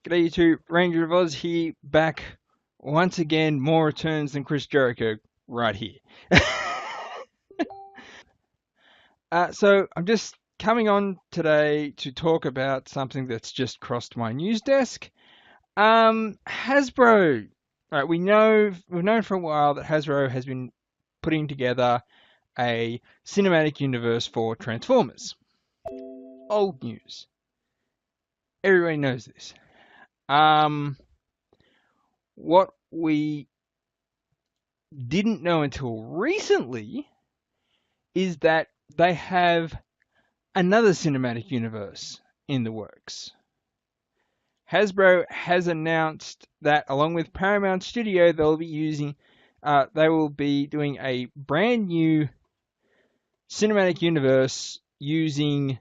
G'day YouTube, Ranger of Oz here, back once again, more returns than Chris Jericho, right here. So I'm just coming on today to talk about something that's just crossed my news desk. Hasbro. Right, we've known for a while that Hasbro has been putting together a cinematic universe for Transformers. Old news. Everybody knows this. What we didn't know until recently is that they have another cinematic universe in the works. Hasbro has announced that along with Paramount Studio, they will be doing a brand new cinematic universe using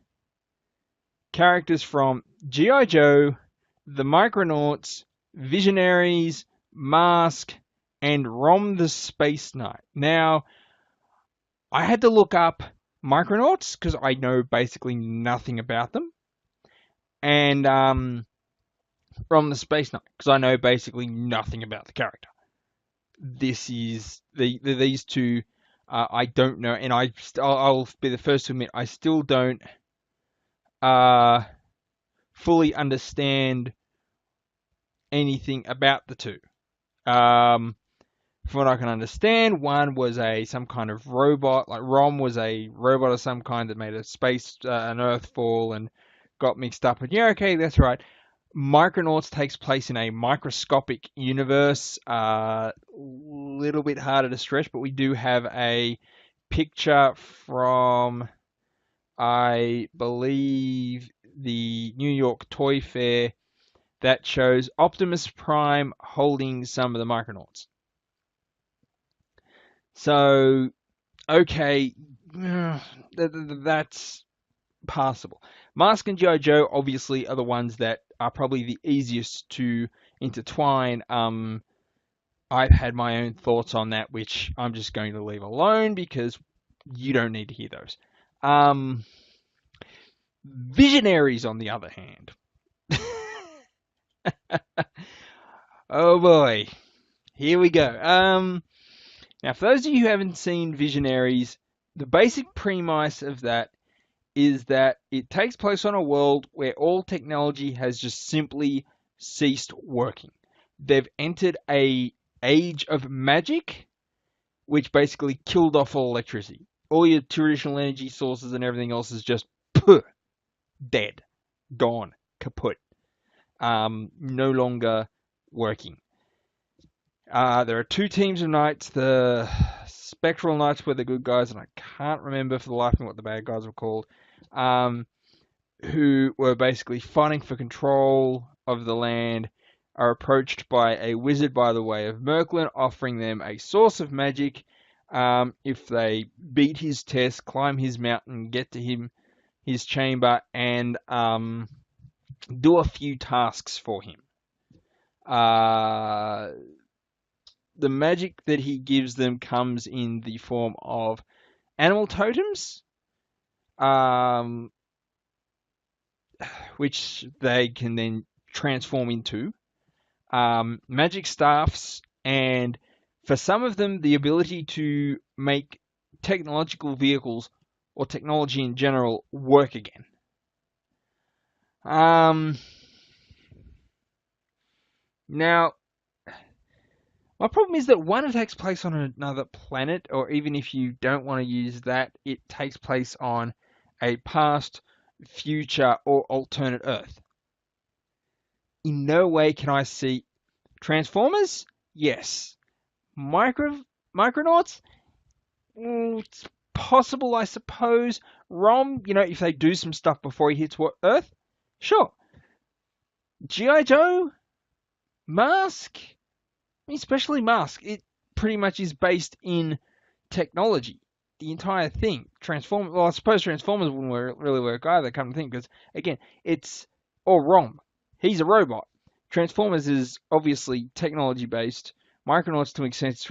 characters from G.I. Joe, the Micronauts, Visionaries, Mask, and Rom the Space Knight. Now, I had to look up Micronauts because I know basically nothing about them, and Rom the Space Knight because I know basically nothing about the character. These two I don't know, and I'll be the first to admit I still don't fully understand anything about the two. From what I can understand, one was some kind of robot, like Rom was a robot of some kind that made an Earth fall and got mixed up. And yeah, okay, that's right. Micronauts takes place in a microscopic universe, little bit harder to stretch, but we do have a picture from, I believe, the New York Toy Fair that shows Optimus Prime holding some of the Micronauts. So, okay, that's passable. Mask and G.I. Joe obviously are the ones that are probably the easiest to intertwine. I've had my own thoughts on that, which I'm just going to leave alone because you don't need to hear those. Visionaries, on the other hand. Oh boy. Here we go. Now, for those of you who haven't seen Visionaries, the basic premise of that is that it takes place on a world where all technology has just simply ceased working. They've entered a age of magic, which basically killed off all electricity. All your traditional energy sources and everything else is just dead, gone, kaput, no longer working. There are two teams of knights. The Spectral Knights were the good guys, and I can't remember for the life of me what the bad guys were called, who were basically fighting for control of the land, are approached by a wizard by the way of Merklin, offering them a source of magic if they beat his test, climb his mountain, get to his chamber, and do a few tasks for him. The magic that he gives them comes in the form of animal totems, which they can then transform into, magic staffs, and for some of them, the ability to make technological vehicles or technology in general work again. Now, my problem is that one, it takes place on another planet, or even if you don't want to use that, it takes place on a past, future, or alternate Earth. In no way can I see Transformers? Yes. Micronauts? It's possible, I suppose. Rom, if they do some stuff before he hits Earth? Sure. G.I. Joe? Mask? Especially Mask, it pretty much is based in technology. The entire thing. I suppose Transformers wouldn't really work either, come to think, because, again, or Rom. He's a robot. Transformers is obviously technology based. Micronauts, to an extent,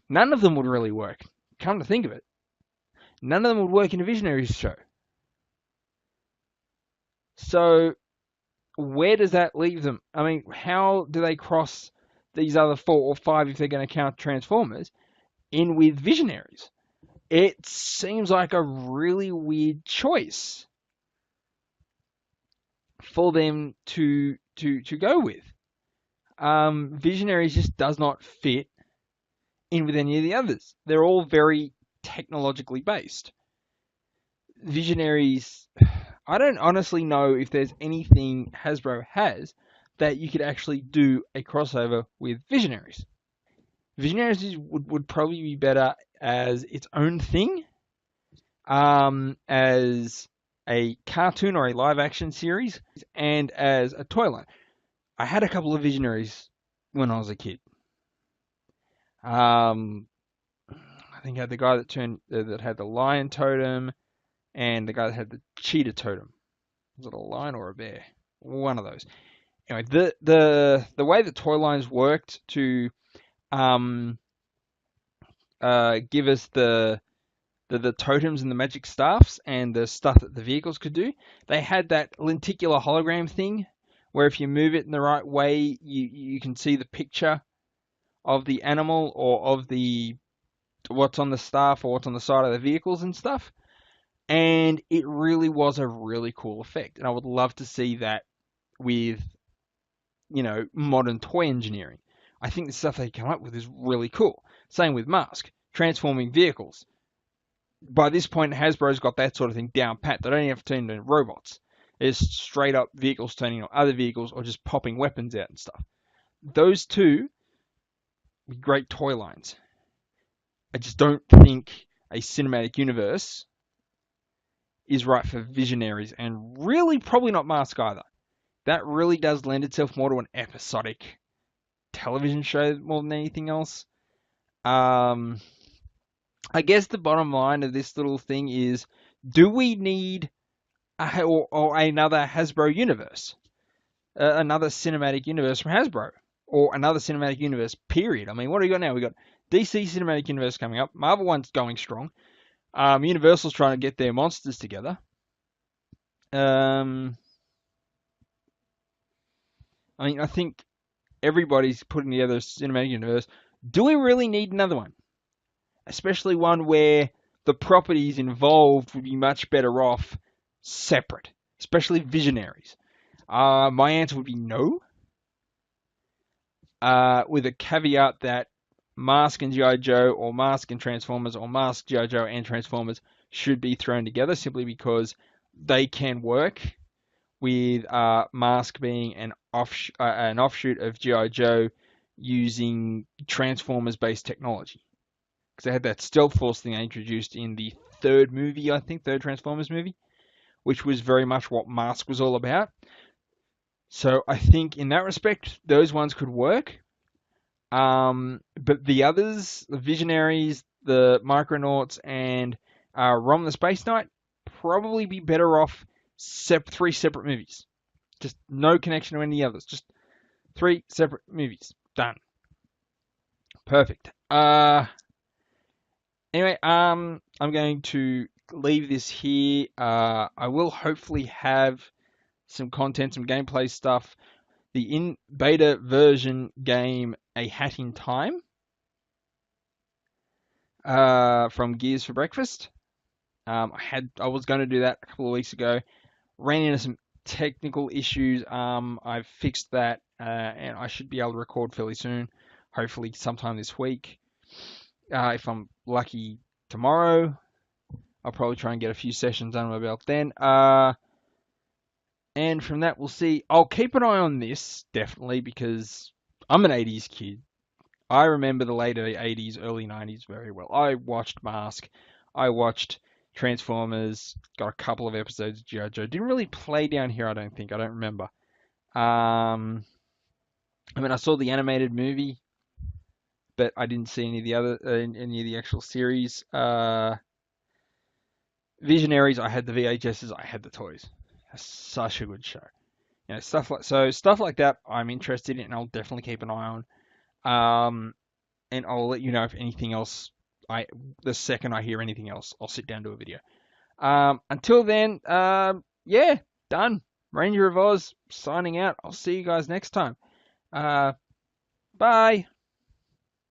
none of them would really work. Come to think of it. None of them would work in a Visionaries show. So, where does that leave them? I mean, how do they cross these other 4 or 5, if they're going to count Transformers, in with Visionaries? It seems like a really weird choice for them to go with. Visionaries just does not fit in with any of the others. They're all very technologically based. Visionaries, I don't honestly know if there's anything Hasbro has that you could actually do a crossover with Visionaries. Visionaries would probably be better as its own thing, as a cartoon or a live action series, and as a toy line. I had a couple of Visionaries when I was a kid. I think I had the guy that had the lion totem, and the guy that had the cheetah totem. Was it a lion or a bear? One of those. Anyway, the way the toy lines worked to give us the totems and the magic staffs and the stuff that the vehicles could do, they had that lenticular hologram thing where if you move it in the right way, you can see the picture of the animal or of the what's on the staff or what's on the side of the vehicles and stuff. And it really was a really cool effect. And I would love to see that with, modern toy engineering. I think the stuff they come up with is really cool. Same with Mask, transforming vehicles. By this point, Hasbro's got that sort of thing down pat. They don't even have to turn into robots. It's straight up vehicles turning on other vehicles or just popping weapons out and stuff. Those two be great toy lines. I just don't think a cinematic universe is right for Visionaries, and really probably not Mask either. That really does lend itself more to an episodic television show more than anything else. I guess the bottom line of this little thing is, do we need or another Hasbro universe? Another cinematic universe from Hasbro? Or another cinematic universe, period? I mean, what do we got now? We got DC Cinematic Universe coming up. Marvel one's going strong. Universal's trying to get their monsters together. I mean, I think everybody's putting together a cinematic universe. Do we really need another one? Especially one where the properties involved would be much better off separate, especially Visionaries. My answer would be no, with a caveat that Mask and G.I. Joe, or Mask and Transformers, or Mask, G.I. Joe, and Transformers should be thrown together simply because they can work, with Mask being an offshoot of G.I. Joe using Transformers-based technology. Because they had that Stealth Force thing they introduced in the third Transformers movie, which was very much what Mask was all about. So I think in that respect, those ones could work. But the others, the Visionaries, the Micronauts, and Rom the Space Knight, probably be better off 3 separate movies. Just no connection to any others. Just 3 separate movies. Done. Perfect. Anyway, I'm going to leave this here. I will hopefully have some content, some gameplay stuff. The in beta version game, A Hat in Time, from Gears for Breakfast. I was going to do that a couple of weeks ago. Ran into some technical issues. I've fixed that, and I should be able to record fairly soon. Hopefully sometime this week. If I'm lucky tomorrow, I'll probably try and get a few sessions under my belt then. And from that, we'll see. I'll keep an eye on this, definitely, because I'm an 80s kid. I remember the later 80s, early 90s very well. I watched Mask. I watched Transformers. Got a couple of episodes of G.I. Joe. Didn't really play down here, I don't think. I don't remember. I mean, I saw the animated movie, but I didn't see any of the actual series. Visionaries, I had the VHSs. I had the toys. Such a good show. Stuff like that I'm interested in, and I'll definitely keep an eye on. And I'll let you know if anything else. The second I hear anything else, I'll sit down to a video. Until then, yeah, done. Ranger of Oz signing out. I'll see you guys next time. Bye.